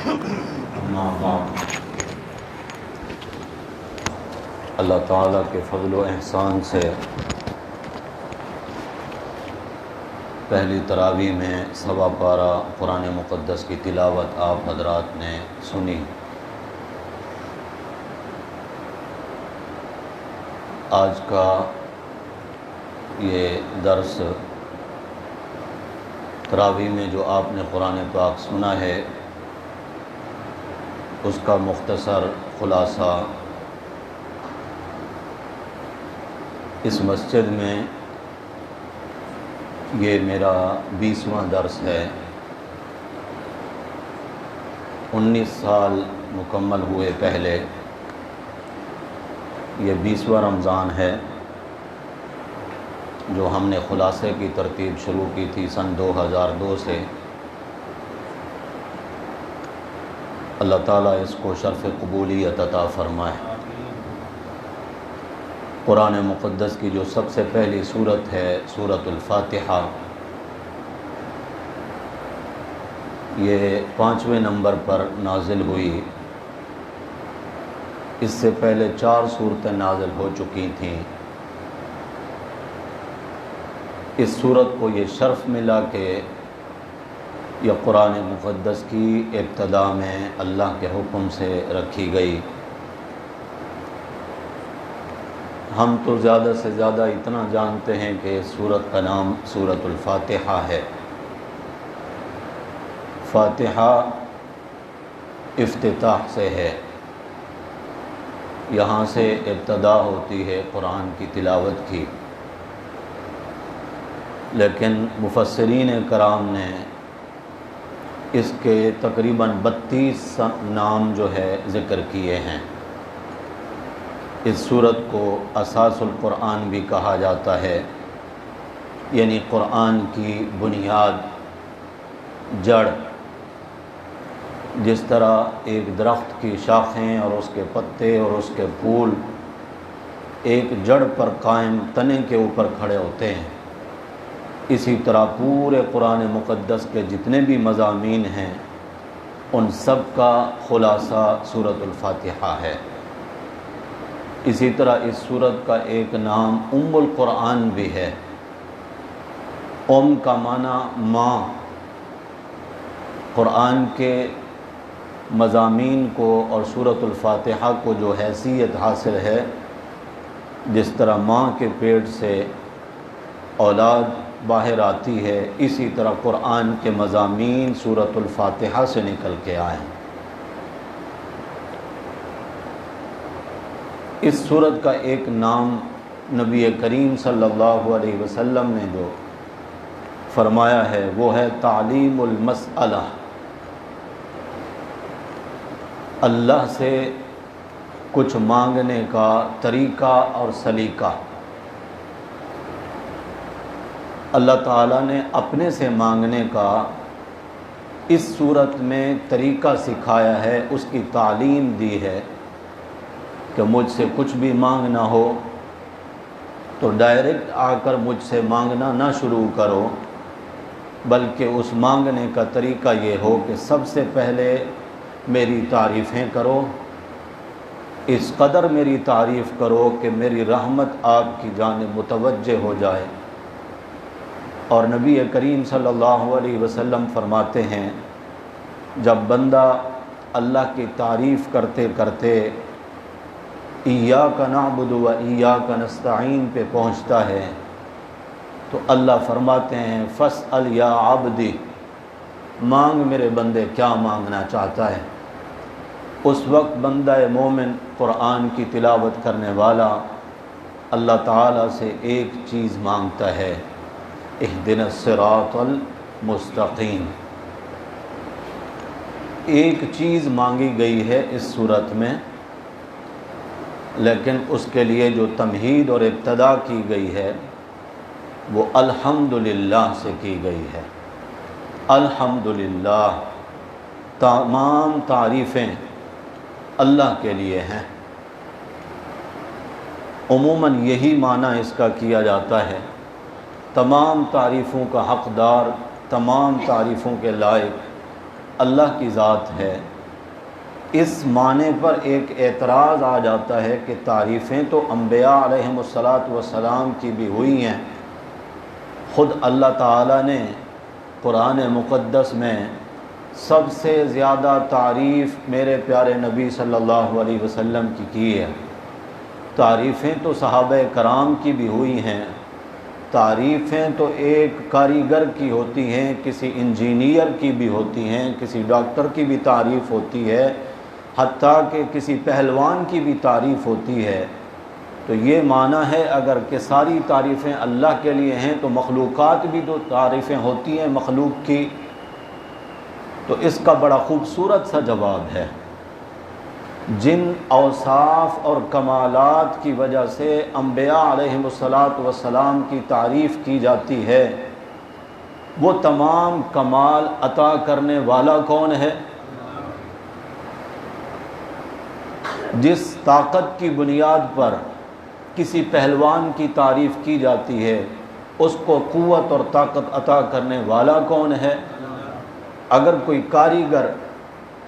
اما بعد، اللہ تعالیٰ کے فضل و احسان سے پہلی تراویح میں سوا پارہ قرآن مقدس کی تلاوت آپ حضرات نے سنی۔ آج کا یہ درس تراویح میں جو آپ نے قرآن پاک سنا ہے اس کا مختصر خلاصہ اس مسجد میں یہ میرا 20واں درس ہے۔ 19 سال مکمل ہوئے پہلے، یہ 20واں رمضان ہے جو ہم نے خلاصے کی ترتیب شروع کی تھی سن 2002 سے۔ اللہ تعالیٰ اس کو شرف قبولیت عطا فرمائے۔ قرآن مقدس کی جو سب سے پہلی سورت ہے سورۃ الفاتحہ، یہ 5ویں نمبر پر نازل ہوئی۔ اس سے پہلے 4 سورتیں نازل ہو چکی تھیں۔ اس سورت کو یہ شرف ملا کہ یہ قرآن مقدس کی ابتدا میں اللہ کے حکم سے رکھی گئی۔ ہم تو زیادہ سے زیادہ اتنا جانتے ہیں کہ اس سورت کا نام سورۃ الفاتحہ ہے۔ فاتحہ افتتاح سے ہے، یہاں سے ابتدا ہوتی ہے قرآن کی تلاوت کی۔ لیکن مفسرین کرام نے اس کے تقریباً 32 نام جو ہے ذکر کیے ہیں۔ اس سورت کو اساس القرآن بھی کہا جاتا ہے، یعنی قرآن کی بنیاد، جڑ۔ جس طرح ایک درخت کی شاخیں اور اس کے پتے اور اس کے پھول ایک جڑ پر قائم تنے کے اوپر کھڑے ہوتے ہیں، اسی طرح پورے قرآن مقدس کے جتنے بھی مضامین ہیں ان سب کا خلاصہ سورۃ الفاتحہ ہے۔ اسی طرح اس سورت کا ایک نام ام القرآن بھی ہے۔ ام کا معنی ماں۔ قرآن کے مضامین کو اور سورۃ الفاتحہ کو جو حیثیت حاصل ہے، جس طرح ماں کے پیٹ سے اولاد باہر آتی ہے، اسی طرح قرآن کے مضامین سورۃ الفاتحہ سے نکل کے آئے ہیں۔ اس سورت کا ایک نام نبی کریم صلی اللہ علیہ وسلم نے جو فرمایا ہے وہ ہے تعلیم المسئلہ، اللہ سے کچھ مانگنے کا طریقہ اور سلیقہ۔ اللہ تعالیٰ نے اپنے سے مانگنے کا اس صورت میں طریقہ سکھایا ہے، اس کی تعلیم دی ہے کہ مجھ سے کچھ بھی مانگنا ہو تو ڈائریکٹ آ کر مجھ سے مانگنا نہ شروع کرو، بلکہ اس مانگنے کا طریقہ یہ ہو کہ سب سے پہلے میری تعریفیں کرو، اس قدر میری تعریف کرو کہ میری رحمت آپ کی جانب متوجہ ہو جائے۔ اور نبی کریم صلی اللہ علیہ وسلم فرماتے ہیں جب بندہ اللہ کی تعریف کرتے کرتے ایاک نعبد و ایاک نستعین پہ پہنچتا ہے تو اللہ فرماتے ہیں فاسأل یا عبدی، مانگ میرے بندے کیا مانگنا چاہتا ہے۔ اس وقت بندہ مومن قرآن کی تلاوت کرنے والا اللہ تعالیٰ سے ایک چیز مانگتا ہے، اہدنا الصراط المستقیم۔ ایک چیز مانگی گئی ہے اس صورت میں، لیکن اس کے لیے جو تمہید اور ابتدا کی گئی ہے وہ الحمدللہ سے کی گئی ہے۔ الحمدللہ، تمام تعریفیں اللہ کے لیے ہیں۔ عموماً یہی معنی اس کا کیا جاتا ہے، تمام تعریفوں کا حقدار، تمام تعریفوں کے لائق اللہ کی ذات ہے، اس معنی پر ایک اعتراض آ جاتا ہے کہ تعریفیں تو انبیاء علیہم السلام کی بھی ہوئی ہیں، خود اللہ تعالیٰ نے قرآن مقدس میں سب سے زیادہ تعریف میرے پیارے نبی صلی اللہ علیہ وسلم کی ہے۔ تعریفیں تو صحابہ کرام کی بھی ہوئی ہیں، تعریفیں تو ایک کاریگر کی ہوتی ہیں، کسی انجینئر کی بھی ہوتی ہیں، کسی ڈاکٹر کی بھی تعریف ہوتی ہے، حتیٰ کہ کسی پہلوان کی بھی تعریف ہوتی ہے۔ تو یہ معنی ہے اگر کہ ساری تعریفیں اللہ کے لیے ہیں تو مخلوقات بھی تو تعریفیں ہوتی ہیں مخلوق کی۔ تو اس کا بڑا خوبصورت سا جواب ہے، جن اوصاف اور کمالات کی وجہ سے انبیاء علیہم السلام کی تعریف کی جاتی ہے، وہ تمام کمال عطا کرنے والا کون ہے؟ جس طاقت کی بنیاد پر کسی پہلوان کی تعریف کی جاتی ہے، اس کو قوت اور طاقت عطا کرنے والا کون ہے؟ اگر کوئی کاریگر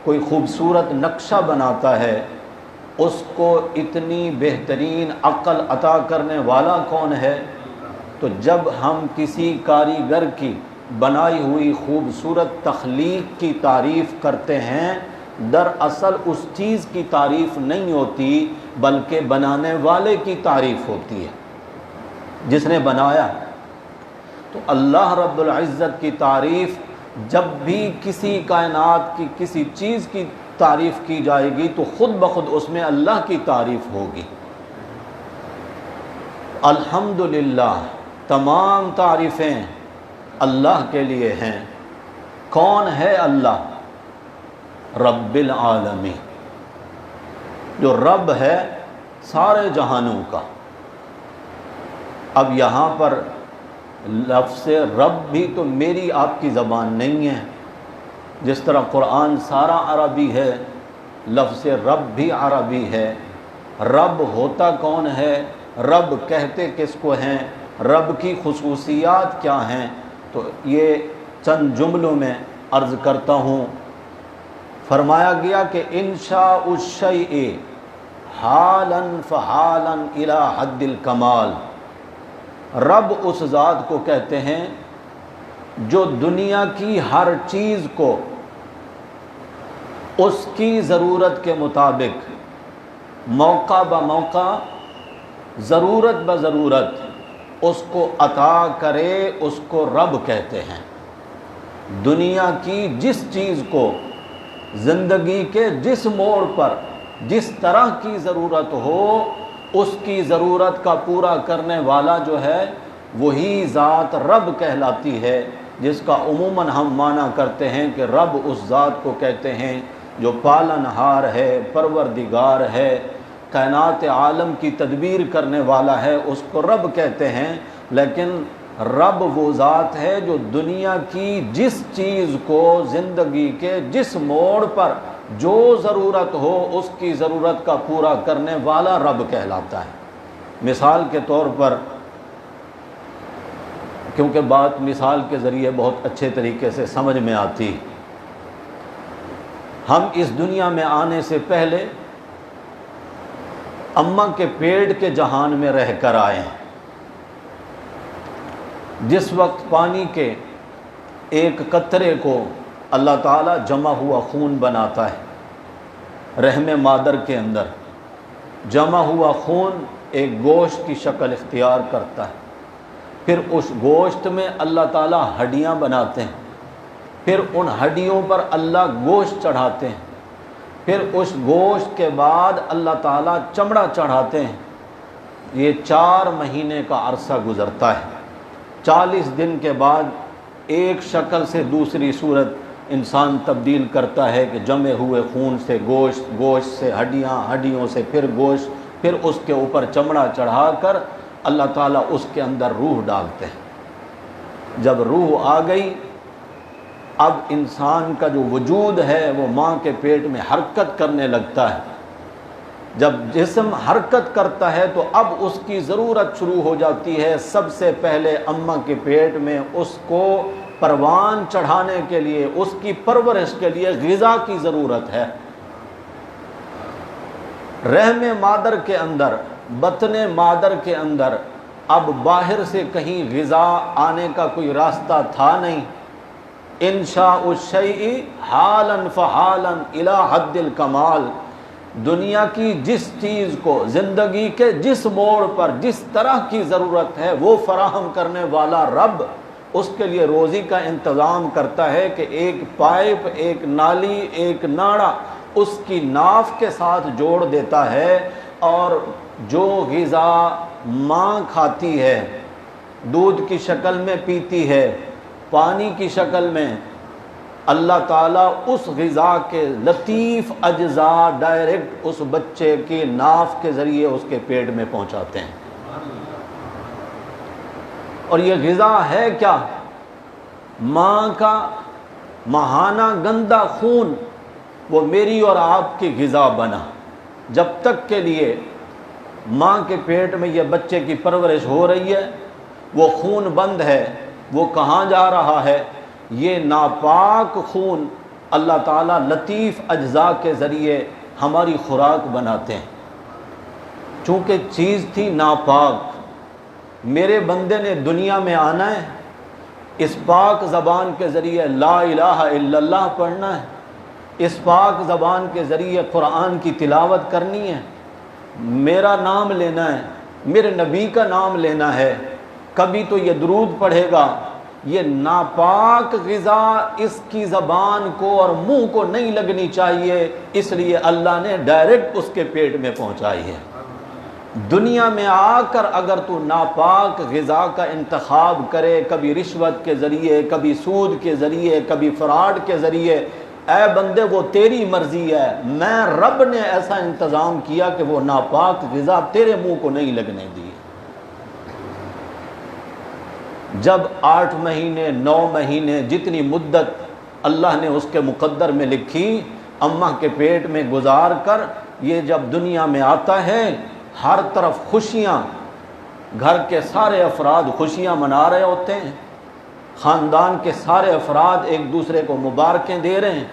کوئی خوبصورت نقشہ بناتا ہے، اس کو اتنی بہترین عقل عطا کرنے والا کون ہے؟ تو جب ہم کسی کاریگر کی بنائی ہوئی خوبصورت تخلیق کی تعریف کرتے ہیں، دراصل اس چیز کی تعریف نہیں ہوتی بلکہ بنانے والے کی تعریف ہوتی ہے، جس نے بنایا۔ تو اللہ رب العزت کی تعریف جب بھی کسی کائنات کی کسی چیز کی تعریف کی جائے گی تو خود بخود اس میں اللہ کی تعریف ہوگی۔ الحمدللہ تمام تعریفیں اللہ کے لیے ہیں۔ کون ہے اللہ؟ رب العالمین، جو رب ہے سارے جہانوں کا۔ اب یہاں پر لفظ رب بھی تو میری آپ کی زبان نہیں ہے، جس طرح قرآن سارا عربی ہے، لفظ رب بھی عربی ہے۔ رب ہوتا کون ہے؟ رب کہتے کس کو ہیں؟ رب کی خصوصیات کیا ہیں؟ تو یہ چند جملوں میں عرض کرتا ہوں۔ فرمایا گیا کہ انشاء الشیء حالا فحالا الی حد الکمال، رب اس ذات کو کہتے ہیں جو دنیا کی ہر چیز کو اس کی ضرورت کے مطابق موقع بموقع ضرورت بضرورت اس کو عطا کرے، اس کو رب کہتے ہیں۔ دنیا کی جس چیز کو زندگی کے جس موڑ پر جس طرح کی ضرورت ہو، اس کی ضرورت کا پورا کرنے والا جو ہے وہی ذات رب کہلاتی ہے، جس کا عموماً ہم معنی کرتے ہیں کہ رب اس ذات کو کہتے ہیں جو پالن ہار ہے، پروردگار ہے، کائنات عالم کی تدبیر کرنے والا ہے، اس کو رب کہتے ہیں۔ لیکن رب وہ ذات ہے جو دنیا کی جس چیز کو زندگی کے جس موڑ پر جو ضرورت ہو اس کی ضرورت کا پورا کرنے والا رب کہلاتا ہے۔ مثال کے طور پر، کیونکہ بات مثال کے ذریعے بہت اچھے طریقے سے سمجھ میں آتی، ہم اس دنیا میں آنے سے پہلے اماں کے پیٹ کے جہان میں رہ کر آئے ہیں۔ جس وقت پانی کے ایک قطرے کو اللہ تعالیٰ جمع ہوا خون بناتا ہے، رحم مادر کے اندر جمع ہوا خون ایک گوشت کی شکل اختیار کرتا ہے، پھر اس گوشت میں اللہ تعالیٰ ہڈیاں بناتے ہیں، پھر ان ہڈیوں پر اللہ گوشت چڑھاتے ہیں، پھر اس گوشت کے بعد اللہ تعالیٰ چمڑا چڑھاتے ہیں۔ یہ 4 مہینے کا عرصہ گزرتا ہے۔ 40 دن کے بعد ایک شکل سے دوسری صورت انسان تبدیل کرتا ہے کہ جمے ہوئے خون سے گوشت، گوشت سے ہڈیاں، ہڈیوں سے پھر گوشت، پھر اس کے اوپر چمڑا چڑھا کر اللہ تعالیٰ اس کے اندر روح ڈالتے ہیں۔ جب روح آ گئی، اب انسان کا جو وجود ہے وہ ماں کے پیٹ میں حرکت کرنے لگتا ہے۔ جب جسم حرکت کرتا ہے تو اب اس کی ضرورت شروع ہو جاتی ہے۔ سب سے پہلے اماں کے پیٹ میں اس کو پروان چڑھانے کے لیے، اس کی پرورش کے لیے غذا کی ضرورت ہے۔ رحم مادر کے اندر، بطن مادر کے اندر اب باہر سے کہیں غذا آنے کا کوئی راستہ تھا نہیں۔ انشاء الشیء حالا فحالا الی حد الکمال، دنیا کی جس چیز کو زندگی کے جس موڑ پر جس طرح کی ضرورت ہے وہ فراہم کرنے والا رب اس کے لیے روزی کا انتظام کرتا ہے کہ ایک پائپ، ایک نالی، ایک ناڑا اس کی ناف کے ساتھ جوڑ دیتا ہے، اور جو غذا ماں کھاتی ہے، دودھ کی شکل میں پیتی ہے، پانی کی شکل میں، اللہ تعالیٰ اس غذا کے لطیف اجزاء ڈائریکٹ اس بچے کی ناف کے ذریعے اس کے پیٹ میں پہنچاتے ہیں۔ اور یہ غذا ہے کیا؟ ماں کا ماہانہ گندا خون، وہ میری اور آپ کی غذا بنا۔ جب تک کے لیے ماں کے پیٹ میں یہ بچے کی پرورش ہو رہی ہے، وہ خون بند ہے، وہ کہاں جا رہا ہے؟ یہ ناپاک خون اللہ تعالیٰ لطیف اجزاء کے ذریعے ہماری خوراک بناتے ہیں۔ چونکہ چیز تھی ناپاک، میرے بندے نے دنیا میں آنا ہے، اس پاک زبان کے ذریعے لا الہ الا اللہ پڑھنا ہے، اس پاک زبان کے ذریعے قرآن کی تلاوت کرنی ہے، میرا نام لینا ہے، میرے نبی کا نام لینا ہے، کبھی تو یہ درود پڑھے گا۔ یہ ناپاک غذا اس کی زبان کو اور منہ کو نہیں لگنی چاہیے، اس لیے اللہ نے ڈائریکٹ اس کے پیٹ میں پہنچائی ہے۔ دنیا میں آ کر اگر تو ناپاک غذا کا انتخاب کرے، کبھی رشوت کے ذریعے، کبھی سود کے ذریعے، کبھی فراڈ کے ذریعے، اے بندے وہ تیری مرضی ہے، میں رب نے ایسا انتظام کیا کہ وہ ناپاک غذا تیرے منہ کو نہیں لگنے دی۔ جب 8 مہینے 9 مہینے جتنی مدت اللہ نے اس کے مقدر میں لکھی، اماں کے پیٹ میں گزار کر یہ جب دنیا میں آتا ہے، ہر طرف خوشیاں، گھر کے سارے افراد خوشیاں منا رہے ہوتے ہیں، خاندان کے سارے افراد ایک دوسرے کو مبارکیں دے رہے ہیں،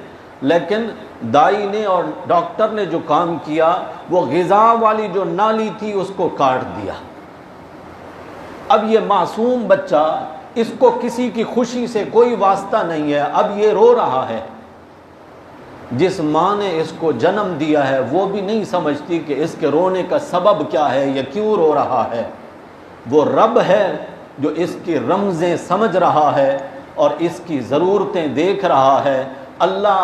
لیکن دائی نے اور ڈاکٹر نے جو کام کیا وہ غذا والی جو نالی تھی اس کو کاٹ دیا۔ اب یہ معصوم بچہ، اس کو کسی کی خوشی سے کوئی واسطہ نہیں ہے، اب یہ رو رہا ہے۔ جس ماں نے اس کو جنم دیا ہے وہ بھی نہیں سمجھتی کہ اس کے رونے کا سبب کیا ہے، یہ کیوں رو رہا ہے۔ وہ رب ہے جو اس کی رمزیں سمجھ رہا ہے اور اس کی ضرورتیں دیکھ رہا ہے۔ اللہ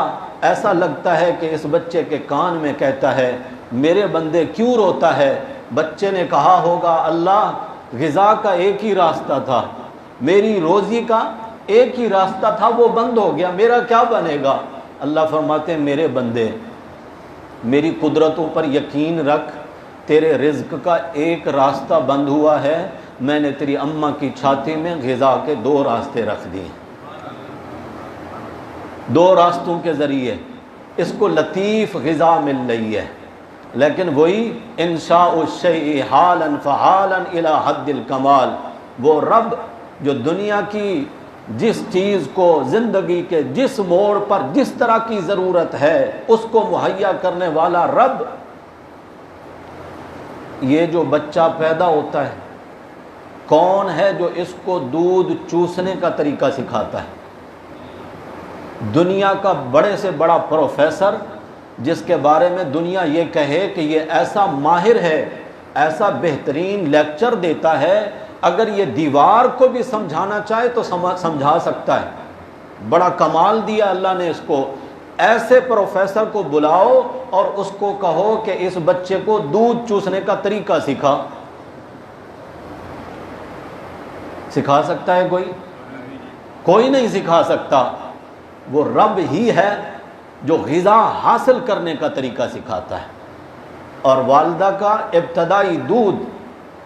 ایسا لگتا ہے کہ اس بچے کے کان میں کہتا ہے میرے بندے کیوں روتا ہے؟ بچے نے کہا ہوگا اللہ غذا کا ایک ہی راستہ تھا، میری روزی کا ایک ہی راستہ تھا، وہ بند ہو گیا، میرا کیا بنے گا؟ اللہ فرماتے ہیں میرے بندے میری قدرتوں پر یقین رکھ، تیرے رزق کا ایک راستہ بند ہوا ہے، میں نے تیری اماں کی چھاتی میں غذا کے 2 راستے رکھ دیے، 2 راستوں کے ذریعے اس کو لطیف غذا مل رہی ہے۔ لیکن وہی انشاء الشیء حالا فحالا الی حد الکمال، وہ رب جو دنیا کی جس چیز کو زندگی کے جس موڑ پر جس طرح کی ضرورت ہے اس کو مہیا کرنے والا رب، یہ جو بچہ پیدا ہوتا ہے کون ہے جو اس کو دودھ چوسنے کا طریقہ سکھاتا ہے؟ دنیا کا بڑے سے بڑا پروفیسر جس کے بارے میں دنیا یہ کہے کہ یہ ایسا ماہر ہے، ایسا بہترین لیکچر دیتا ہے، اگر یہ دیوار کو بھی سمجھانا چاہے تو سمجھا سکتا ہے۔ بڑا کمال دیا اللہ نے اس کو۔ ایسے پروفیسر کو بلاؤ اور اس کو کہو کہ اس بچے کو دودھ چوسنے کا طریقہ سکھا سکتا ہے کوئی؟ کوئی نہیں سکھا سکتا۔ وہ رب ہی ہے جو غذا حاصل کرنے کا طریقہ سکھاتا ہے۔ اور والدہ کا ابتدائی دودھ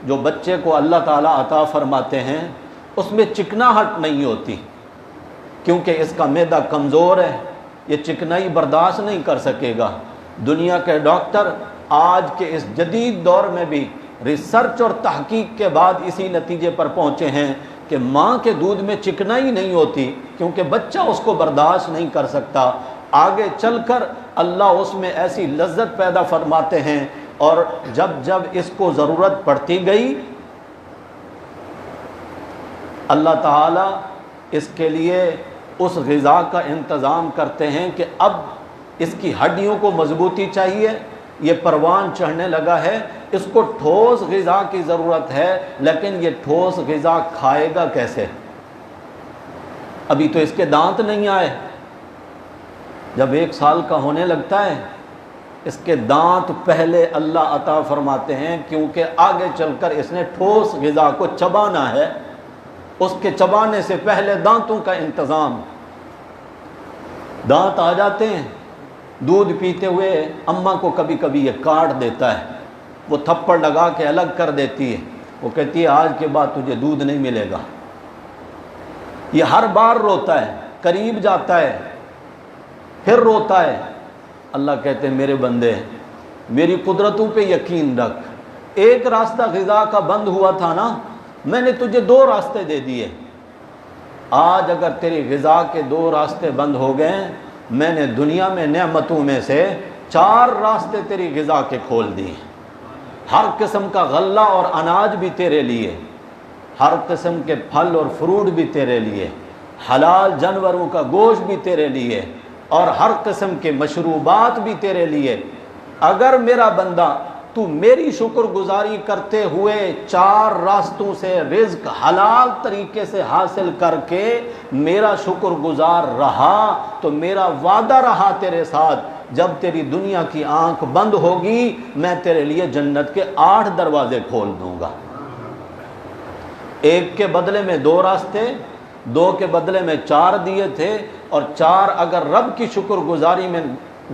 جو بچے کو اللہ تعالیٰ عطا فرماتے ہیں اس میں چکناہٹ نہیں ہوتی، کیونکہ اس کا معدہ کمزور ہے، یہ چکنائی برداشت نہیں کر سکے گا۔ دنیا کے ڈاکٹر آج کے اس جدید دور میں بھی ریسرچ اور تحقیق کے بعد اسی نتیجے پر پہنچے ہیں کہ ماں کے دودھ میں چکنائی نہیں ہوتی، کیونکہ بچہ اس کو برداشت نہیں کر سکتا۔ آگے چل کر اللہ اس میں ایسی لذت پیدا فرماتے ہیں اور جب جب اس کو ضرورت پڑتی گئی اللہ تعالیٰ اس کے لیے اس غذا کا انتظام کرتے ہیں کہ اب اس کی ہڈیوں کو مضبوطی چاہیے، یہ پروان چڑھنے لگا ہے، اس کو ٹھوس غذا کی ضرورت ہے، لیکن یہ ٹھوس غذا کھائے گا کیسے؟ ابھی تو اس کے دانت نہیں آئے، جب 1 سال کا ہونے لگتا ہے اس کے دانت پہلے اللہ عطا فرماتے ہیں، کیونکہ آگے چل کر اس نے ٹھوس غذا کو چبانا ہے، اس کے چبانے سے پہلے دانتوں کا انتظام۔ دانت آ جاتے ہیں، دودھ پیتے ہوئے اماں کو کبھی کبھی یہ کاٹ دیتا ہے، وہ تھپڑ لگا کے الگ کر دیتی ہے، وہ کہتی ہے آج کے بعد تجھے دودھ نہیں ملے گا۔ یہ ہر بار روتا ہے، قریب جاتا ہے پھر روتا ہے۔ اللہ کہتے ہیں میرے بندے میری قدرتوں پہ یقین رکھ، ایک راستہ غذا کا بند ہوا تھا نا، میں نے تجھے 2 راستے دے دیے، آج اگر تیری غذا کے 2 راستے بند ہو گئے، میں نے دنیا میں نعمتوں میں سے 4 راستے تیری غذا کے کھول دیے۔ ہر قسم کا غلہ اور اناج بھی تیرے لیے، ہر قسم کے پھل اور فروٹ بھی تیرے لیے، حلال جانوروں کا گوشت بھی تیرے لیے، اور ہر قسم کے مشروبات بھی تیرے لیے۔ اگر میرا بندہ تو میری شکر گزاری کرتے ہوئے 4 راستوں سے رزق حلال طریقے سے حاصل کر کے میرا شکر گزار رہا تو میرا وعدہ رہا تیرے ساتھ، جب تیری دنیا کی آنکھ بند ہوگی میں تیرے لیے جنت کے 8 دروازے کھول دوں گا۔ 1 کے بدلے میں 2 راستے، 2 کے بدلے میں 4 دیے تھے، اور 4 اگر رب کی شکر گزاری میں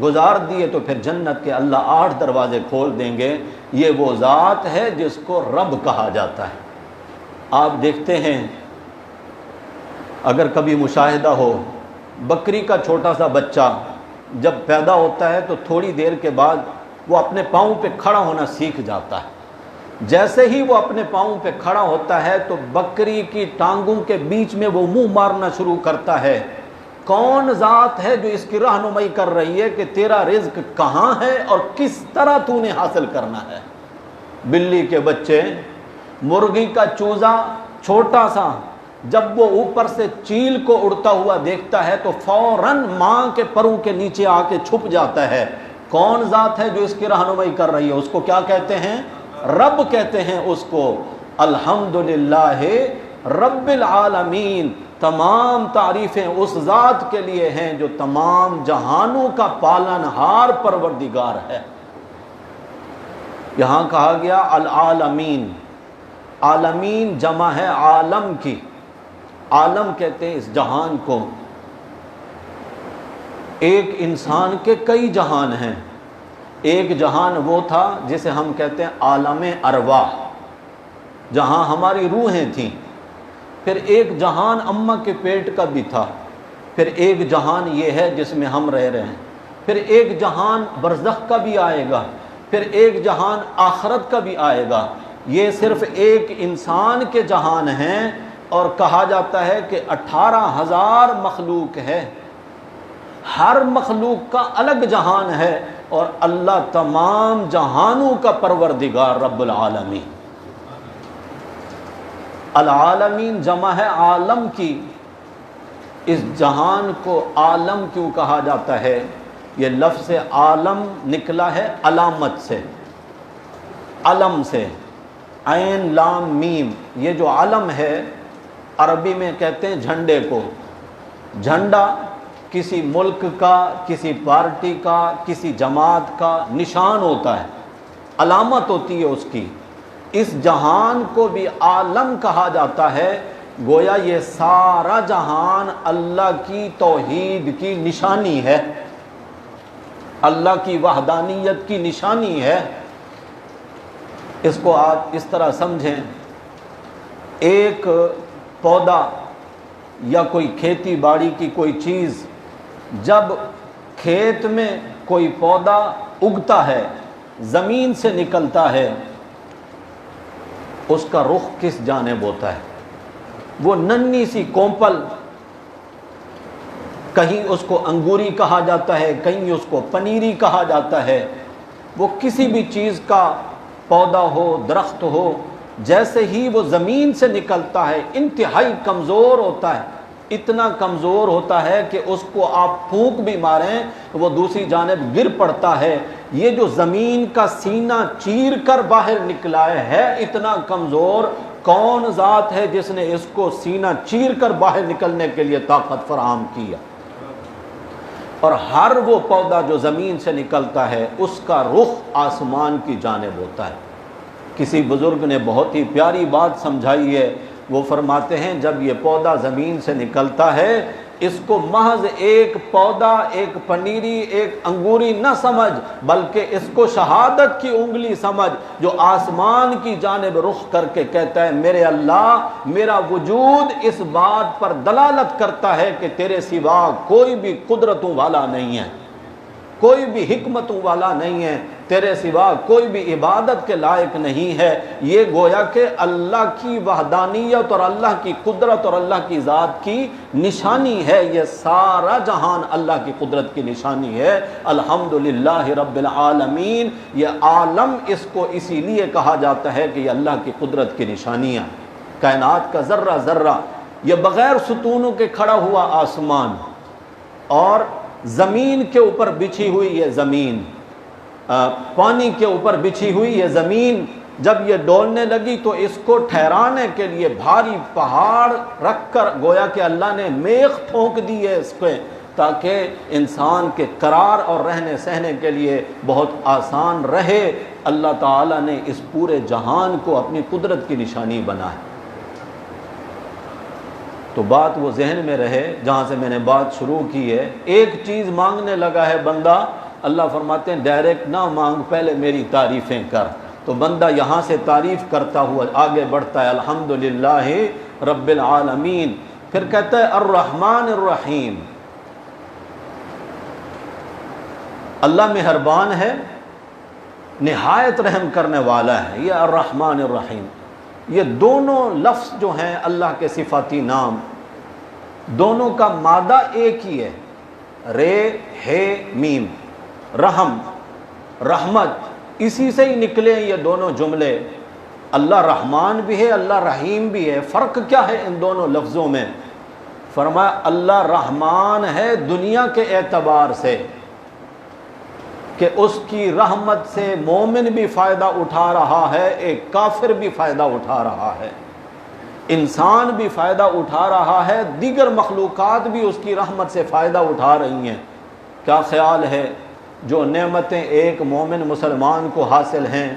گزار دیے تو پھر جنت کے اللہ 8 دروازے کھول دیں گے۔ یہ وہ ذات ہے جس کو رب کہا جاتا ہے۔ آپ دیکھتے ہیں اگر کبھی مشاہدہ ہو، بکری کا چھوٹا سا بچہ جب پیدا ہوتا ہے تو تھوڑی دیر کے بعد وہ اپنے پاؤں پہ کھڑا ہونا سیکھ جاتا ہے۔ جیسے ہی وہ اپنے پاؤں پہ کھڑا ہوتا ہے تو بکری کی ٹانگوں کے بیچ میں وہ منہ مارنا شروع کرتا ہے۔ کون ذات ہے جو اس کی رہنمائی کر رہی ہے کہ تیرا رزق کہاں ہے اور کس طرح تو نے حاصل کرنا ہے؟ بلی کے بچے، مرغی کا چوزا چھوٹا سا جب وہ اوپر سے چیل کو اڑتا ہوا دیکھتا ہے تو فوراً ماں کے پروں کے نیچے آ کے چھپ جاتا ہے۔ کون ذات ہے جو اس کی رہنمائی کر رہی ہے؟ اس کو کیا کہتے ہیں؟ رب کہتے ہیں اس کو۔ الحمدللہ رب العالمین، تمام تعریفیں اس ذات کے لیے ہیں جو تمام جہانوں کا پالنہار پروردگار ہے۔ یہاں کہا گیا العالمین، عالمین جمع ہے عالم کی، عالم کہتے ہیں اس جہان کو۔ ایک انسان کے کئی جہان ہیں، ایک جہان وہ تھا جسے ہم کہتے ہیں عالم ارواح، جہاں ہماری روحیں تھیں، پھر ایک جہان اماں کے پیٹ کا بھی تھا، پھر ایک جہان یہ ہے جس میں ہم رہ رہے ہیں، پھر ایک جہان برزخ کا بھی آئے گا، پھر ایک جہان آخرت کا بھی آئے گا۔ یہ صرف ایک انسان کے جہان ہیں، اور کہا جاتا ہے کہ 18,000 مخلوق ہے، ہر مخلوق کا الگ جہان ہے، اور اللہ تمام جہانوں کا پروردگار رب العالمین۔ العالمین جمع ہے عالم کی۔ اس جہان کو عالم کیوں کہا جاتا ہے؟ یہ لفظ عالم نکلا ہے علامت سے، علم سے، عین لام میم۔ یہ جو علم ہے عربی میں کہتے ہیں جھنڈے کو۔ جھنڈا کسی ملک کا، کسی پارٹی کا، کسی جماعت کا نشان ہوتا ہے، علامت ہوتی ہے اس کی۔ اس جہان کو بھی عالم کہا جاتا ہے، گویا یہ سارا جہان اللہ کی توحید کی نشانی ہے، اللہ کی وحدانیت کی نشانی ہے۔ اس کو آپ اس طرح سمجھیں، ایک پودا یا کوئی کھیتی باڑی کی کوئی چیز، جب کھیت میں کوئی پودا اگتا ہے، زمین سے نکلتا ہے، اس کا رخ کس جانب ہوتا ہے؟ وہ ننھی سی کومپل، کہیں اس کو انگوری کہا جاتا ہے، کہیں اس کو پنیری کہا جاتا ہے، وہ کسی بھی چیز کا پودا ہو، درخت ہو، جیسے ہی وہ زمین سے نکلتا ہے انتہائی کمزور ہوتا ہے، اتنا کمزور ہوتا ہے کہ اس کو آپ پھونک بھی ماریں تو وہ دوسری جانب گر پڑتا ہے۔ یہ جو زمین کا سینہ چیر کر باہر نکلا ہے اتنا کمزور، کون ذات ہے جس نے اس کو سینہ چیر کر باہر نکلنے کے لیے طاقت فراہم کیا؟ اور ہر وہ پودا جو زمین سے نکلتا ہے اس کا رخ آسمان کی جانب ہوتا ہے۔ کسی بزرگ نے بہت ہی پیاری بات سمجھائی ہے، وہ فرماتے ہیں جب یہ پودا زمین سے نکلتا ہے اس کو محض ایک پودا، ایک پنیری، ایک انگوری نہ سمجھ، بلکہ اس کو شہادت کی انگلی سمجھ جو آسمان کی جانب رخ کر کے کہتا ہے میرے اللہ، میرا وجود اس بات پر دلالت کرتا ہے کہ تیرے سوا کوئی بھی قدرتوں والا نہیں ہے، کوئی بھی حکمتوں والا نہیں ہے، تیرے سوا کوئی بھی عبادت کے لائق نہیں ہے۔ یہ گویا کہ اللہ کی وحدانیت اور اللہ کی قدرت اور اللہ کی ذات کی نشانی ہے، یہ سارا جہان اللہ کی قدرت کی نشانی ہے۔ الحمدللہ رب العالمین، یہ عالم اس کو اسی لیے کہا جاتا ہے کہ یہ اللہ کی قدرت کی نشانیاں، کائنات کا ذرہ ذرہ، یہ بغیر ستونوں کے کھڑا ہوا آسمان اور زمین کے اوپر بچھی ہوئی یہ زمین، پانی کے اوپر بچھی ہوئی یہ زمین جب یہ ڈولنے لگی تو اس کو ٹھہرانے کے لیے بھاری پہاڑ رکھ کر گویا کہ اللہ نے میخ ٹھونک دی ہے اس پہ تاکہ انسان کے قرار اور رہنے سہنے کے لیے بہت آسان رہے۔ اللہ تعالیٰ نے اس پورے جہان کو اپنی قدرت کی نشانی بنا ہے۔ تو بات وہ ذہن میں رہے جہاں سے میں نے بات شروع کی ہے، ایک چیز مانگنے لگا ہے بندہ، اللہ فرماتے ہیں ڈائریکٹ نہ مانگ، پہلے میری تعریفیں کر۔ تو بندہ یہاں سے تعریف کرتا ہوا آگے بڑھتا ہے الحمدللہ رب العالمین، پھر کہتا ہے الرحمن الرحیم، اللہ مہربان ہے، نہایت رحم کرنے والا ہے، یہ الرحمن الرحیم۔ یہ دونوں لفظ جو ہیں اللہ کے صفاتی نام، دونوں کا مادہ ایک ہی ہے، رے ہے میم، رحم، رحمت، اسی سے ہی نکلے یہ دونوں جملے۔ اللہ رحمان بھی ہے، اللہ رحیم بھی ہے، فرق کیا ہے ان دونوں لفظوں میں؟ فرمایا اللہ رحمان ہے دنیا کے اعتبار سے کہ اس کی رحمت سے مومن بھی فائدہ اٹھا رہا ہے، ایک کافر بھی فائدہ اٹھا رہا ہے، انسان بھی فائدہ اٹھا رہا ہے، دیگر مخلوقات بھی اس کی رحمت سے فائدہ اٹھا رہی ہیں۔ کیا خیال ہے جو نعمتیں ایک مومن مسلمان کو حاصل ہیں،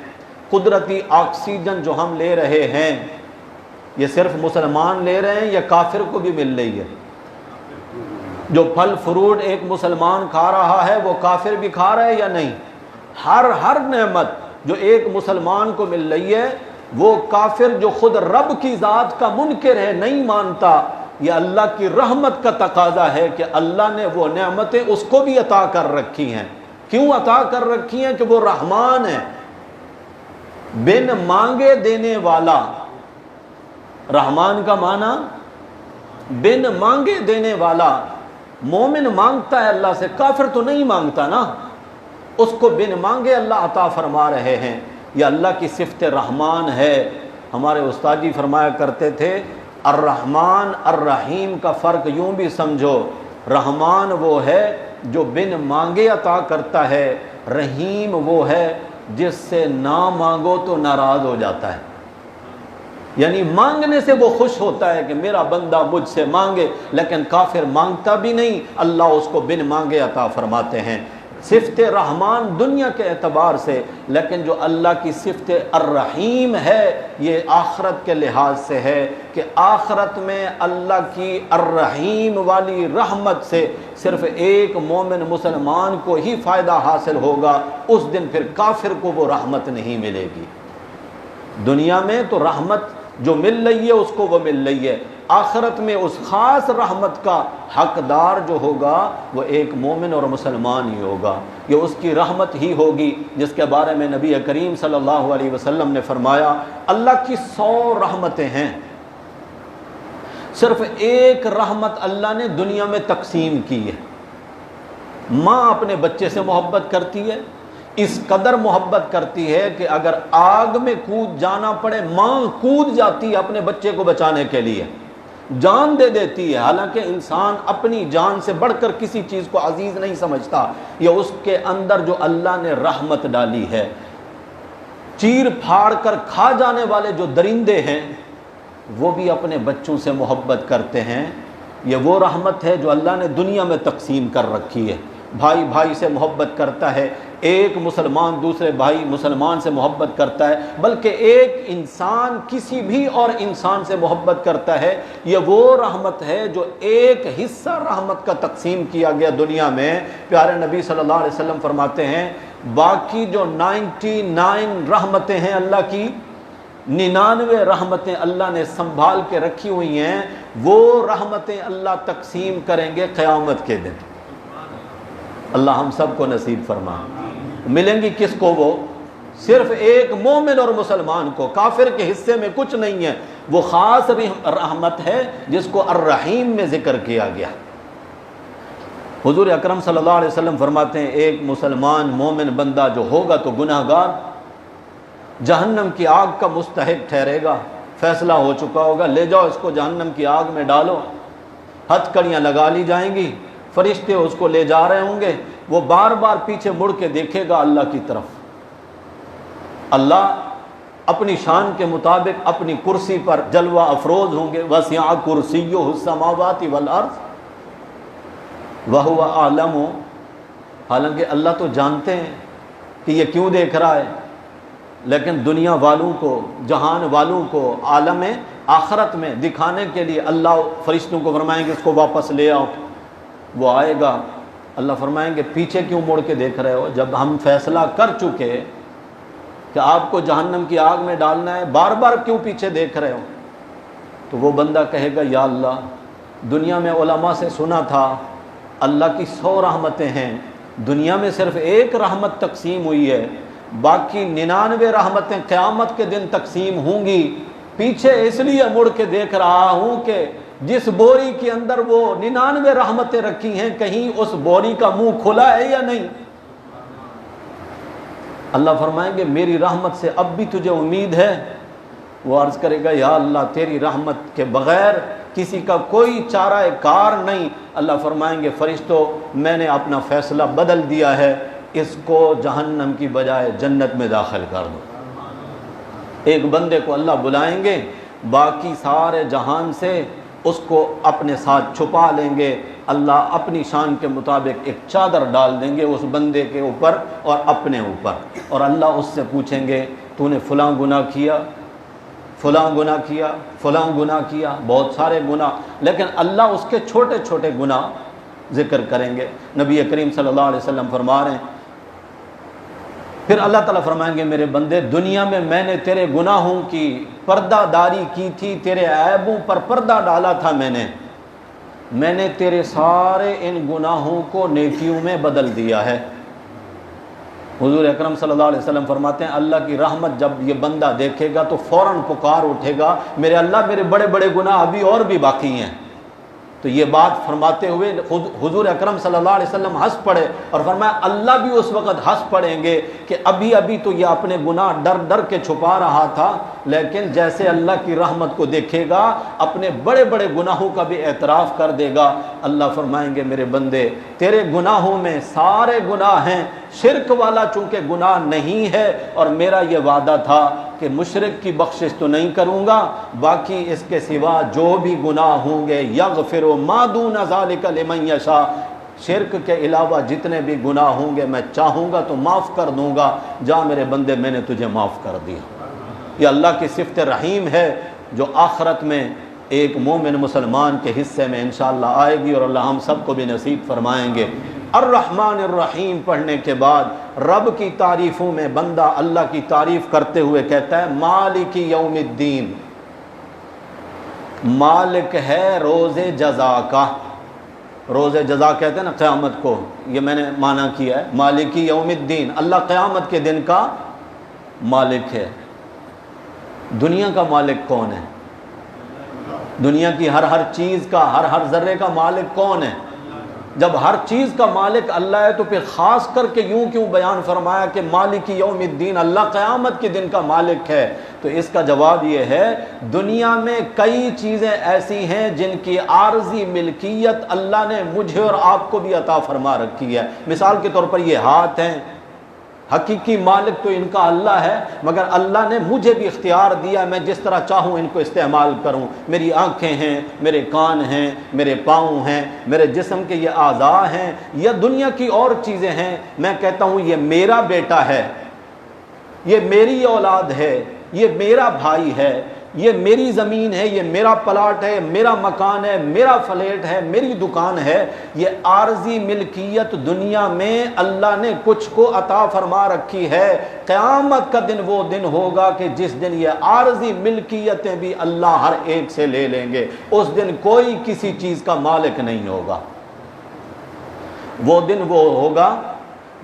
قدرتی آکسیجن جو ہم لے رہے ہیں، یہ صرف مسلمان لے رہے ہیں یا کافر کو بھی مل رہی ہے؟ جو پھل فروٹ ایک مسلمان کھا رہا ہے وہ کافر بھی کھا رہا ہے یا نہیں؟ ہر نعمت جو ایک مسلمان کو مل رہی ہے وہ کافر جو خود رب کی ذات کا منکر ہے، نہیں مانتا، یہ اللہ کی رحمت کا تقاضا ہے کہ اللہ نے وہ نعمتیں اس کو بھی عطا کر رکھی ہیں۔ کیوں عطا کر رکھی ہیں؟ کہ وہ رحمان ہے، بن مانگے دینے والا۔ رحمان کا معنی بن مانگے دینے والا۔ مومن مانگتا ہے اللہ سے، کافر تو نہیں مانگتا نا، اس کو بن مانگے اللہ عطا فرما رہے ہیں۔ یہ اللہ کی صفت رحمان ہے۔ ہمارے استاد جی فرمایا کرتے تھے الرحمن الرحیم کا فرق یوں بھی سمجھو، رحمان وہ ہے جو بن مانگے عطا کرتا ہے، رحیم وہ ہے جس سے نہ مانگو تو ناراض ہو جاتا ہے، یعنی مانگنے سے وہ خوش ہوتا ہے کہ میرا بندہ مجھ سے مانگے، لیکن کافر مانگتا بھی نہیں، اللہ اس کو بن مانگے عطا فرماتے ہیں۔ صفت رحمان دنیا کے اعتبار سے، لیکن جو اللہ کی صفت الرحیم ہے یہ آخرت کے لحاظ سے ہے کہ آخرت میں اللہ کی الرحیم والی رحمت سے صرف ایک مومن مسلمان کو ہی فائدہ حاصل ہوگا، اس دن پھر کافر کو وہ رحمت نہیں ملے گی۔ دنیا میں تو رحمت جو مل رہی ہے اس کو وہ مل رہی ہے، آخرت میں اس خاص رحمت کا حقدار جو ہوگا وہ ایک مومن اور مسلمان ہی ہوگا، یہ اس کی رحمت ہی ہوگی جس کے بارے میں نبی کریم صلی اللہ علیہ وسلم نے فرمایا اللہ کی 100 رحمتیں ہیں، صرف ایک رحمت اللہ نے دنیا میں تقسیم کی ہے۔ ماں اپنے بچے سے محبت کرتی ہے، اس قدر محبت کرتی ہے کہ اگر آگ میں کود جانا پڑے ماں کود جاتی ہے اپنے بچے کو بچانے کے لیے، جان دے دیتی ہے، حالانکہ انسان اپنی جان سے بڑھ کر کسی چیز کو عزیز نہیں سمجھتا، یہ اس کے اندر جو اللہ نے رحمت ڈالی ہے۔ چیر پھاڑ کر کھا جانے والے جو درندے ہیں وہ بھی اپنے بچوں سے محبت کرتے ہیں، یہ وہ رحمت ہے جو اللہ نے دنیا میں تقسیم کر رکھی ہے۔ بھائی بھائی سے محبت کرتا ہے، ایک مسلمان دوسرے بھائی مسلمان سے محبت کرتا ہے، بلکہ ایک انسان کسی بھی اور انسان سے محبت کرتا ہے، یہ وہ رحمت ہے جو ایک حصہ رحمت کا تقسیم کیا گیا دنیا میں۔ پیارے نبی صلی اللہ علیہ وسلم فرماتے ہیں باقی جو 99 رحمتیں ہیں اللہ کی، 99 رحمتیں اللہ نے سنبھال کے رکھی ہوئی ہیں، وہ رحمتیں اللہ تقسیم کریں گے قیامت کے دن۔ اللہ ہم سب کو نصیب فرما۔ ملیں گی کس کو؟ وہ صرف ایک مومن اور مسلمان کو، کافر کے حصے میں کچھ نہیں ہے، وہ خاص رحمت ہے جس کو الرحیم میں ذکر کیا گیا۔ حضور اکرم صلی اللہ علیہ وسلم فرماتے ہیں ایک مسلمان مومن بندہ جو ہوگا تو گناہ گار جہنم کی آگ کا مستحق ٹھہرے گا، فیصلہ ہو چکا ہوگا، لے جاؤ اس کو جہنم کی آگ میں ڈالو، ہتھ کڑیاں لگا لی جائیں گی، فرشتے اس کو لے جا رہے ہوں گے، وہ بار بار پیچھے مڑ کے دیکھے گا اللہ کی طرف۔ اللہ اپنی شان کے مطابق اپنی کرسی پر جلوہ افروز ہوں گے، وسع کرسیہ السماوات والارض وَهُوَ أَعْلَمُ، حالانکہ اللہ تو جانتے ہیں کہ یہ کیوں دیکھ رہا ہے، لیکن دنیا والوں کو، جہان والوں کو عالم آخرت میں دکھانے کے لیے اللہ فرشتوں کو فرمائیں گے اس کو واپس لے آؤ، وہ آئے گا۔ اللہ فرمائیں گے پیچھے کیوں مڑ کے دیکھ رہے ہو، جب ہم فیصلہ کر چکے کہ آپ کو جہنم کی آگ میں ڈالنا ہے، بار بار کیوں پیچھے دیکھ رہے ہو؟ تو وہ بندہ کہے گا یا اللہ دنیا میں علماء سے سنا تھا اللہ کی 100 رحمتیں ہیں، دنیا میں صرف ایک رحمت تقسیم ہوئی ہے، باقی 99 رحمتیں قیامت کے دن تقسیم ہوں گی، پیچھے اس لیے مڑ کے دیکھ رہا ہوں کہ جس بوری کے اندر وہ 99 رحمتیں رکھی ہیں کہیں اس بوری کا منہ کھلا ہے یا نہیں۔ اللہ فرمائیں گے میری رحمت سے اب بھی تجھے امید ہے؟ وہ عرض کرے گا یا اللہ تیری رحمت کے بغیر کسی کا کوئی چارہ کار نہیں۔ اللہ فرمائیں گے فرشتوں میں نے اپنا فیصلہ بدل دیا ہے، اس کو جہنم کی بجائے جنت میں داخل کر دو۔ ایک بندے کو اللہ بلائیں گے، باقی سارے جہان سے اس کو اپنے ساتھ چھپا لیں گے، اللہ اپنی شان کے مطابق ایک چادر ڈال دیں گے اس بندے کے اوپر اور اپنے اوپر، اور اللہ اس سے پوچھیں گے تو نے فلاں گناہ کیا، فلاں گناہ کیا، فلاں گناہ کیا، بہت سارے گناہ، لیکن اللہ اس کے چھوٹے چھوٹے گناہ ذکر کریں گے۔ نبی کریم صلی اللہ علیہ وسلم فرما رہے ہیں پھر اللہ تعالیٰ فرمائیں گے میرے بندے دنیا میں نے تیرے گناہوں کی پردہ داری کی تھی، تیرے عیبوں پر پردہ ڈالا تھا، میں نے تیرے سارے ان گناہوں کو نیکیوں میں بدل دیا ہے۔ حضور اکرم صلی اللہ علیہ وسلم فرماتے ہیں اللہ کی رحمت جب یہ بندہ دیکھے گا تو فوراً پکار اٹھے گا میرے اللہ میرے بڑے بڑے گناہ ابھی اور بھی باقی ہیں۔ تو یہ بات فرماتے ہوئے حضور اکرم صلی اللہ علیہ وسلم ہنس پڑے اور فرمایا اللہ بھی اس وقت ہنس پڑیں گے کہ ابھی تو یہ اپنے گناہ ڈر ڈر کے چھپا رہا تھا، لیکن جیسے اللہ کی رحمت کو دیکھے گا اپنے بڑے بڑے گناہوں کا بھی اعتراف کر دے گا۔ اللہ فرمائیں گے میرے بندے تیرے گناہوں میں سارے گناہ ہیں، شرک والا چونکہ گناہ نہیں ہے، اور میرا یہ وعدہ تھا کہ مشرک کی بخشش تو نہیں کروں گا، باقی اس کے سوا جو بھی گناہ ہوں گے یغفر ما دون ذالک لمن یشاء، شرک کے علاوہ جتنے بھی گناہ ہوں گے میں چاہوں گا تو معاف کر دوں گا، جا میرے بندے میں نے تجھے معاف کر دیا۔ یہ اللہ کی صفت رحیم ہے جو آخرت میں ایک مومن مسلمان کے حصے میں انشاءاللہ آئے گی، اور اللہ ہم سب کو بھی نصیب فرمائیں گے۔ الرحمن الرحیم پڑھنے کے بعد رب کی تعریفوں میں بندہ اللہ کی تعریف کرتے ہوئے کہتا ہے مالک یوم الدین، مالک ہے روز جزا کا، روز جزا کہتے ہیں نا قیامت کو، یہ میں نے معنی کیا ہے مالک یوم الدین، اللہ قیامت کے دن کا مالک ہے۔ دنیا کا مالک کون ہے؟ دنیا کی ہر چیز کا ہر ذرے کا مالک کون ہے؟ جب ہر چیز کا مالک اللہ ہے تو پھر خاص کر کے یوں کیوں بیان فرمایا کہ مالک یوم الدین، اللہ قیامت کے دن کا مالک ہے؟ تو اس کا جواب یہ ہے، دنیا میں کئی چیزیں ایسی ہیں جن کی عارضی ملکیت اللہ نے مجھے اور آپ کو بھی عطا فرما رکھی ہے۔ مثال کے طور پر یہ ہاتھ ہیں، حقیقی مالک تو ان کا اللہ ہے، مگر اللہ نے مجھے بھی اختیار دیا، میں جس طرح چاہوں ان کو استعمال کروں۔ میری آنکھیں ہیں، میرے کان ہیں، میرے پاؤں ہیں، میرے جسم کے یہ اعضاء ہیں، یا دنیا کی اور چیزیں ہیں، میں کہتا ہوں یہ میرا بیٹا ہے، یہ میری اولاد ہے، یہ میرا بھائی ہے، یہ میری زمین ہے، یہ میرا پلاٹ ہے، میرا مکان ہے، میرا فلیٹ ہے، میری دکان ہے۔ یہ عارضی ملکیت دنیا میں اللہ نے کچھ کو عطا فرما رکھی ہے۔ قیامت کا دن وہ دن ہوگا کہ جس دن یہ عارضی ملکیتیں بھی اللہ ہر ایک سے لے لیں گے۔ اس دن کوئی کسی چیز کا مالک نہیں ہوگا۔ وہ دن وہ ہوگا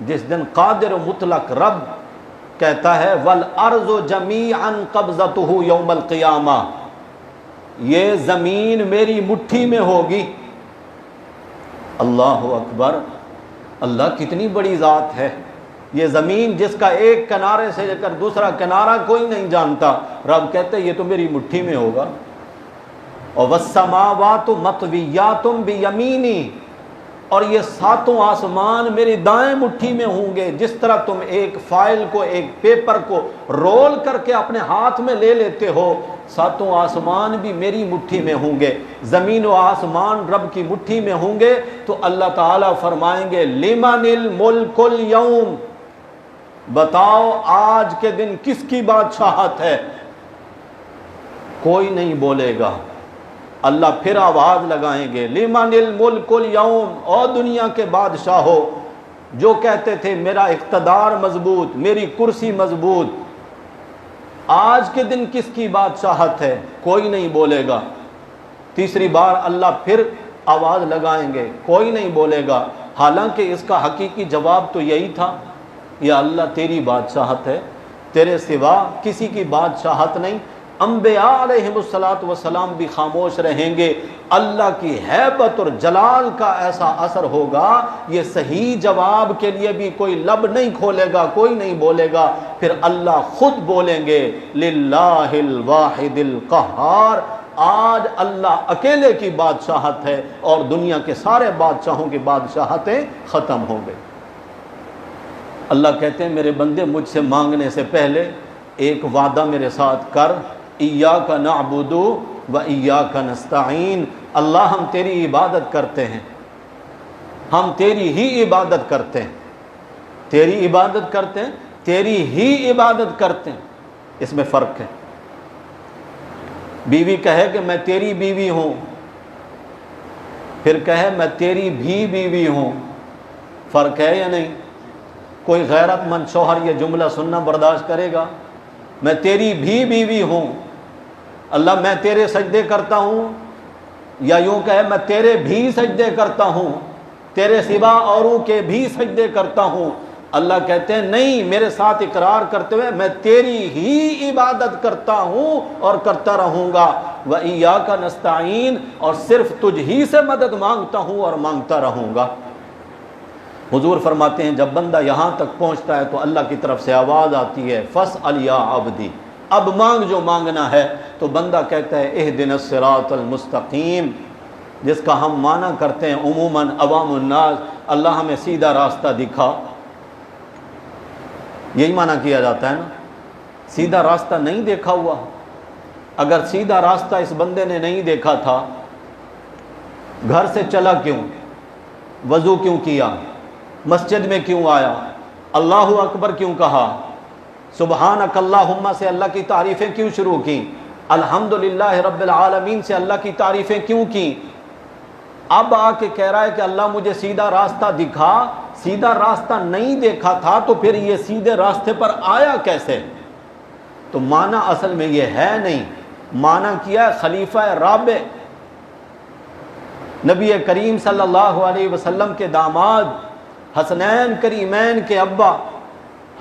جس دن قادر مطلق رب کہتا ہے وَالْأَرْضُ جَمِيعًا قَبْضَتُهُ يَوْمَ الْقِيَامَةِ، یہ زمین میری مٹھی میں ہوگی۔ اللہ اکبر، اللہ کتنی بڑی ذات ہے۔ یہ زمین جس کا ایک کنارے سے لے کر دوسرا کنارہ کوئی نہیں جانتا، رب کہتے ہیں یہ تو میری مٹھی میں ہوگا۔ اور وَالسَّمَاوَاتُ مَطْوِيَّاتٌ بِيَمِينِي، اور یہ ساتوں آسمان میری دائیں مٹھی میں ہوں گے۔ جس طرح تم ایک فائل کو، ایک پیپر کو رول کر کے اپنے ہاتھ میں لے لیتے ہو، ساتوں آسمان بھی میری مٹھی میں ہوں گے۔ زمین و آسمان رب کی مٹھی میں ہوں گے تو اللہ تعالیٰ فرمائیں گے لمن الملک اليوم، بتاؤ آج کے دن کس کی بادشاہت ہے؟ کوئی نہیں بولے گا۔ اللہ پھر آواز لگائیں گے لمن الملک اليوم، اور دنیا کے بادشاہو جو کہتے تھے میرا اقتدار مضبوط، میری کرسی مضبوط، آج کے دن کس کی بادشاہت ہے؟ کوئی نہیں بولے گا۔ تیسری بار اللہ پھر آواز لگائیں گے، کوئی نہیں بولے گا، حالانکہ اس کا حقیقی جواب تو یہی تھا، یا اللہ تیری بادشاہت ہے، تیرے سوا کسی کی بادشاہت نہیں۔ انبیاء علیہم السلام بھی خاموش رہیں گے۔ اللہ کی ہیبت اور جلال کا ایسا اثر ہوگا، یہ صحیح جواب کے لیے بھی کوئی لب نہیں کھولے گا، کوئی نہیں بولے گا۔ پھر اللہ خود بولیں گے للہ الواحد القہار، آج اللہ اکیلے کی بادشاہت ہے اور دنیا کے سارے بادشاہوں کی بادشاہتیں ختم ہو گئی۔ اللہ کہتے ہیں میرے بندے مجھ سے مانگنے سے پہلے ایک وعدہ میرے ساتھ کر، ایاک نعبد و ایاک نستعین، اللہ ہم تیری عبادت کرتے ہیں، ہم تیری ہی عبادت کرتے ہیں، تیری عبادت کرتے ہیں، تیری ہی عبادت کرتے ہیں۔ اس میں فرق ہے۔ بیوی کہے کہ میں تیری بیوی ہوں، پھر کہے میں تیری بھی بیوی ہوں، فرق ہے یا نہیں؟ کوئی غیرت مند شوہر یہ جملہ سننا برداشت کرے گا؟ میں تیری بھی بیوی ہوں، اللہ میں تیرے سجدے کرتا ہوں، یا یوں کہے میں تیرے بھی سجدے کرتا ہوں، تیرے سوا اوروں کے بھی سجدے کرتا ہوں۔ اللہ کہتے ہیں نہیں، میرے ساتھ اقرار کرتے ہوئے میں تیری ہی عبادت کرتا ہوں اور کرتا رہوں گا، وَإِيَّاكَ نَسْتَعِينُ، اور صرف تجھ ہی سے مدد مانگتا ہوں اور مانگتا رہوں گا۔ حضور فرماتے ہیں جب بندہ یہاں تک پہنچتا ہے تو اللہ کی طرف سے آواز آتی ہے فَاسْأَلْ يَا عَبْدِي، اب مانگ جو مانگنا ہے۔ تو بندہ کہتا ہے اهْدِنَا الصِّرَاطَ الْمُسْتَقِيمَ، جس کا ہم معنی کرتے ہیں عموماً عوام الناس، اللہ ہمیں سیدھا راستہ دکھا، یہی معنی کیا جاتا ہے نا۔ سیدھا راستہ نہیں دیکھا ہوا، اگر سیدھا راستہ اس بندے نے نہیں دیکھا تھا، گھر سے چلا کیوں، وضو کیوں کیا، مسجد میں کیوں آیا، اللہ اکبر کیوں کہا، سبحانک اللہم سے اللہ کی تعریفیں کیوں شروع کی، الحمدللہ رب العالمین سے اللہ کی تعریفیں کیوں کی، اب آ کے کہہ رہا ہے کہ اللہ مجھے سیدھا راستہ دکھا۔ سیدھا راستہ نہیں دیکھا تھا تو پھر یہ سیدھے راستے پر آیا کیسے؟ تو معنی اصل میں یہ ہے نہیں، معنی کیا ہے خلیفہ رابع، نبی کریم صلی اللہ علیہ وسلم کے داماد، حسنین کریمین کے ابا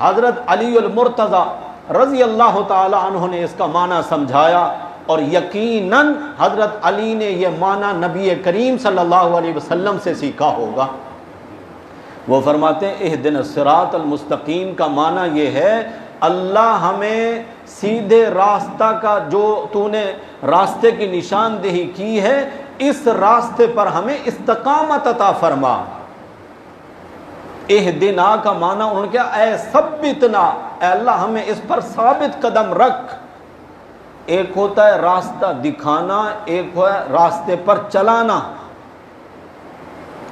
حضرت علی المرتضی رضی اللہ تعالی عنہ نے اس کا معنی سمجھایا۔ اور یقیناً حضرت علی نے یہ معنی نبی کریم صلی اللہ علیہ وسلم سے سیکھا ہوگا۔ وہ فرماتے ہیں اہدنا الصراط المستقیم کا معنی یہ ہے اللہ ہمیں سیدھے راستہ کا جو تو نے راستے کی نشاندہی کی ہے اس راستے پر ہمیں استقامت عطا فرما۔ اہدنا کا معنی انہوں نے کیا، اے ثبتنا، اے اللہ ہمیں اس پر ثابت قدم رکھ۔ ایک ہوتا ہے راستہ دکھانا، ایک ہوتا ہے راستے پر چلانا۔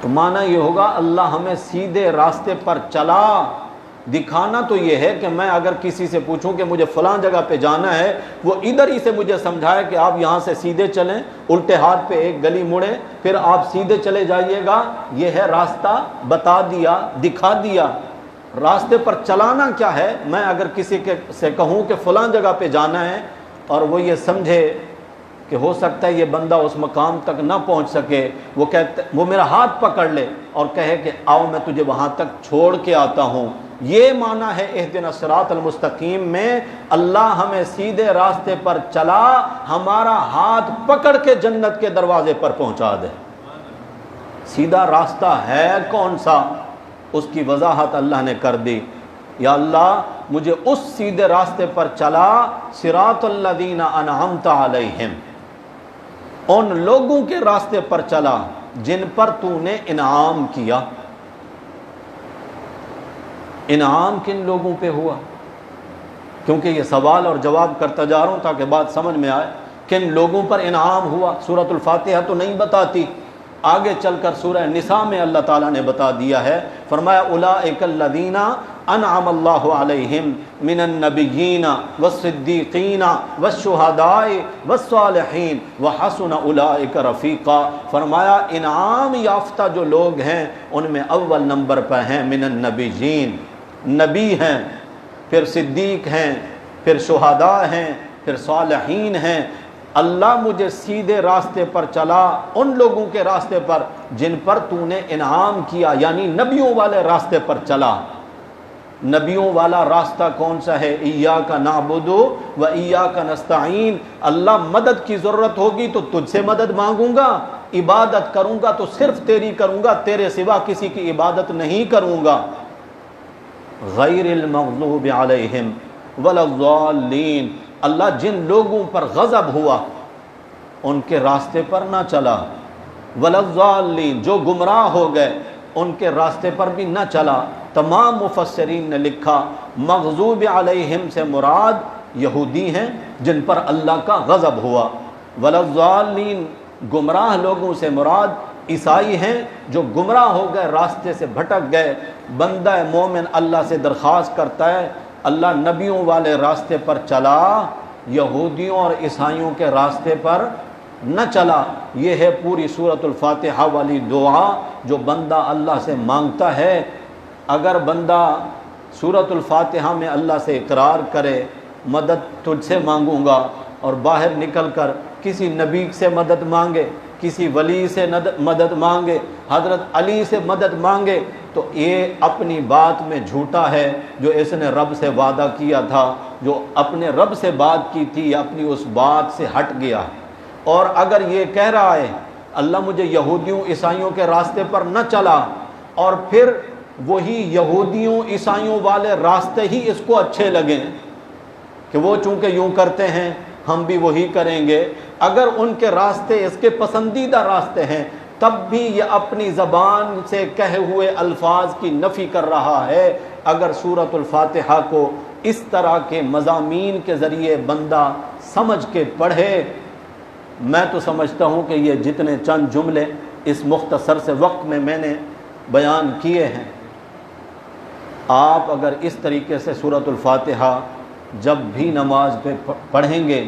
تو معنی یہ ہوگا اللہ ہمیں سیدھے راستے پر چلا۔ دکھانا تو یہ ہے کہ میں اگر کسی سے پوچھوں کہ مجھے فلاں جگہ پہ جانا ہے، وہ ادھر ہی سے مجھے سمجھائے کہ آپ یہاں سے سیدھے چلیں، الٹے ہاتھ پہ ایک گلی مڑیں، پھر آپ سیدھے چلے جائیے گا، یہ ہے راستہ بتا دیا، دکھا دیا۔ راستے پر چلانا کیا ہے؟ میں اگر کسی سے کہوں کہ فلاں جگہ پہ جانا ہے اور وہ یہ سمجھے کہ ہو سکتا ہے یہ بندہ اس مقام تک نہ پہنچ سکے، وہ میرا ہاتھ پکڑ لے اور کہے کہ آؤ میں تجھے وہاں تک چھوڑ کے آتا ہوں، یہ معنی ہے اہدنا الصراط المستقیم میں اللہ ہمیں سیدھے راستے پر چلا، ہمارا ہاتھ پکڑ کے جنت کے دروازے پر پہنچا دے۔ سیدھا راستہ ہے کون سا، اس کی وضاحت اللہ نے کر دی۔ یا اللہ مجھے اس سیدھے راستے پر چلا، صراط الذین انعمت علیہم، ان لوگوں کے راستے پر چلا جن پر تو نے انعام کیا۔ انعام کن لوگوں پہ ہوا؟ کیونکہ یہ سوال اور جواب کرتا جا رہا ہوں تاکہ بات سمجھ میں آئے، کن لوگوں پر انعام ہوا۔ سورۃ الفاتحہ تو نہیں بتاتی، آگے چل کر سورہ نساء میں اللہ تعالیٰ نے بتا دیا ہے، فرمایا اولئک الذین انعم اللہ علیہم من النبیین والصدیقین والشہداء والصالحین وحسن اولئک رفیقا۔ فرمایا انعام یافتہ جو لوگ ہیں ان میں اول نمبر پر ہیں من النبیین، نبی ہیں، پھر صدیق ہیں، پھر شہداء ہیں، پھر صالحین ہیں۔ اللہ مجھے سیدھے راستے پر چلا، ان لوگوں کے راستے پر جن پر تو نے انعام کیا، یعنی نبیوں والے راستے پر چلا۔ نبیوں والا راستہ کون سا ہے؟ ایاک نعبد و ایاک نستعین، اللہ مدد کی ضرورت ہوگی تو تجھ سے مدد مانگوں گا، عبادت کروں گا تو صرف تیری کروں گا، تیرے سوا کسی کی عبادت نہیں کروں گا۔ غیر المغضوب علیہم ولا الضالین، اللہ جن لوگوں پر غضب ہوا ان کے راستے پر نہ چلا، ولا الضالین جو گمراہ ہو گئے ان کے راستے پر بھی نہ چلا۔ تمام مفسرین نے لکھا مغضوب علیہم سے مراد یہودی ہیں جن پر اللہ کا غضب ہوا، ولا الضالین گمراہ لوگوں سے مراد عیسائی ہیں جو گمراہ ہو گئے، راستے سے بھٹک گئے۔ بندہ مومن اللہ سے درخواست کرتا ہے اللہ نبیوں والے راستے پر چلا، یہودیوں اور عیسائیوں کے راستے پر نہ چلا۔ یہ ہے پوری سورۃ الفاتحہ والی دعا جو بندہ اللہ سے مانگتا ہے۔ اگر بندہ سورۃ الفاتحہ میں اللہ سے اقرار کرے مدد تجھ سے مانگوں گا، اور باہر نکل کر کسی نبی سے مدد مانگے، کسی ولی سے مدد مانگے، حضرت علی سے مدد مانگے، تو یہ اپنی بات میں جھوٹا ہے جو اس نے رب سے وعدہ کیا تھا، جو اپنے رب سے بات کی تھی اپنی اس بات سے ہٹ گیا ہے۔ اور اگر یہ کہہ رہا ہے اللہ مجھے یہودیوں عیسائیوں کے راستے پر نہ چلا، اور پھر وہی یہودیوں عیسائیوں والے راستے ہی اس کو اچھے لگیں کہ وہ چونکہ یوں کرتے ہیں ہم بھی وہی کریں گے، اگر ان کے راستے اس کے پسندیدہ راستے ہیں تب بھی یہ اپنی زبان سے کہے ہوئے الفاظ کی نفی کر رہا ہے۔ اگر سورۃ الفاتحہ کو اس طرح کے مضامین کے ذریعے بندہ سمجھ کے پڑھے، میں تو سمجھتا ہوں کہ یہ جتنے چند جملے اس مختصر سے وقت میں نے بیان کیے ہیں، آپ اگر اس طریقے سے سورۃ الفاتحہ جب بھی نماز پہ پڑھیں گے،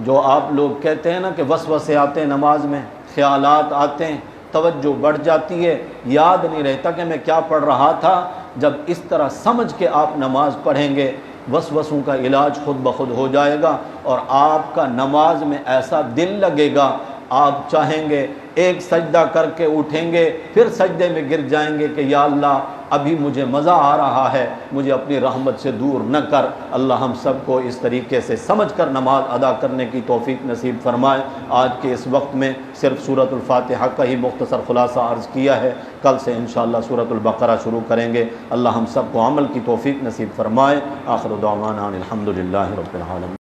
جو آپ لوگ کہتے ہیں نا کہ وسوسے آتے ہیں نماز میں، خیالات آتے ہیں، توجہ بڑھ جاتی ہے، یاد نہیں رہتا کہ میں کیا پڑھ رہا تھا، جب اس طرح سمجھ کے آپ نماز پڑھیں گے وسوسوں کا علاج خود بخود ہو جائے گا، اور آپ کا نماز میں ایسا دل لگے گا، آپ چاہیں گے ایک سجدہ کر کے اٹھیں گے، پھر سجدے میں گر جائیں گے کہ یا اللہ ابھی مجھے مزہ آ رہا ہے، مجھے اپنی رحمت سے دور نہ کر۔ اللہ ہم سب کو اس طریقے سے سمجھ کر نماز ادا کرنے کی توفیق نصیب فرمائے۔ آج کے اس وقت میں صرف سورۃ الفاتحہ کا ہی مختصر خلاصہ عرض کیا ہے، کل سے انشاءاللہ سورۃ البقرہ شروع کریں گے۔ اللہ ہم سب کو عمل کی توفیق نصیب فرمائے۔ آخر دعوانا الحمدللہ رب العالمین۔